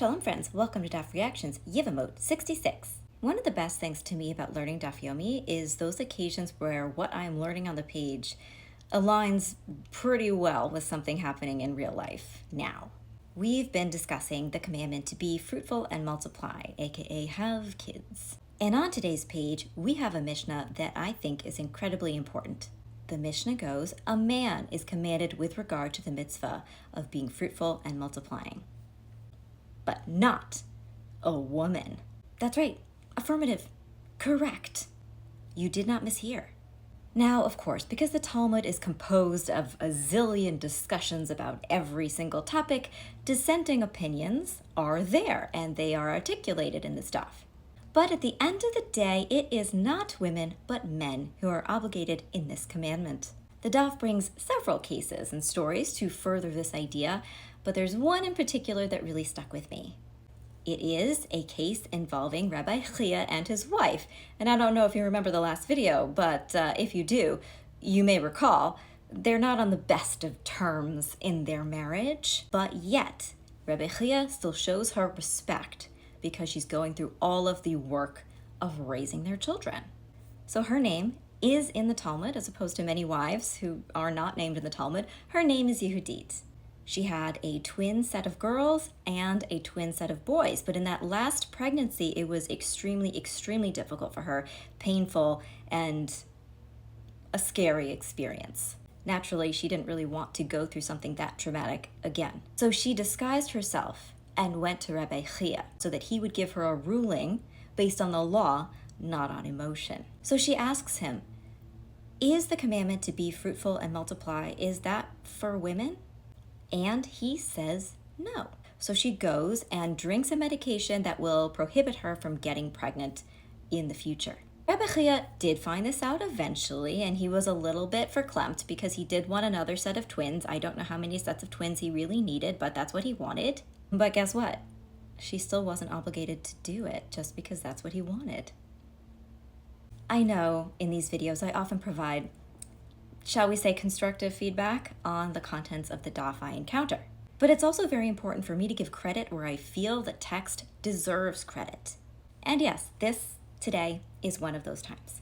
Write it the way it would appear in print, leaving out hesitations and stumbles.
Shalom friends, welcome to Daf Reactions, Yevamot 66. One of the best things to me about learning Daf Yomi is those occasions where what I'm learning on the page aligns pretty well with something happening in real life now. We've been discussing the commandment to be fruitful and multiply, aka have kids. And on today's page, we have a Mishnah that I think is incredibly important. The Mishnah goes, a man is commanded with regard to the mitzvah of being fruitful and multiplying, but not a woman. That's right, affirmative, correct. You did not mishear. Now, of course, because the Talmud is composed of a zillion discussions about every single topic, dissenting opinions are there, and they are articulated in this daf. But at the end of the day, it is not women, but men who are obligated in this commandment. The daf brings several cases and stories to further this idea, but there's one in particular that really stuck with me. It is a case involving Rabbi Chia and his wife. And I don't know if you remember the last video, but if you do, you may recall they're not on the best of terms in their marriage, but yet Rabbi Chia still shows her respect because she's going through all of the work of raising their children. So her name is in the Talmud, as opposed to many wives who are not named in the Talmud. Her name is Yehudit. She had a twin set of girls and a twin set of boys, but in that last pregnancy, it was extremely, extremely difficult for her, painful, and a scary experience. Naturally, she didn't really want to go through something that traumatic again. So she disguised herself and went to Rabbi Chia so that he would give her a ruling based on the law, not on emotion. So she asks him, is the commandment to be fruitful and multiply, is that for women? And he says no. So she goes and drinks a medication that will prohibit her from getting pregnant in the future. Rabbi Chia did find this out eventually, and he was a little bit verklempt because he did want another set of twins. I don't know how many sets of twins he really needed, but that's what he wanted. But guess what? She still wasn't obligated to do it just because that's what he wanted. I know in these videos I often provide, shall we say, constructive feedback on the contents of the daf I encounter. But it's also very important for me to give credit where I feel the text deserves credit. And yes, this today is one of those times.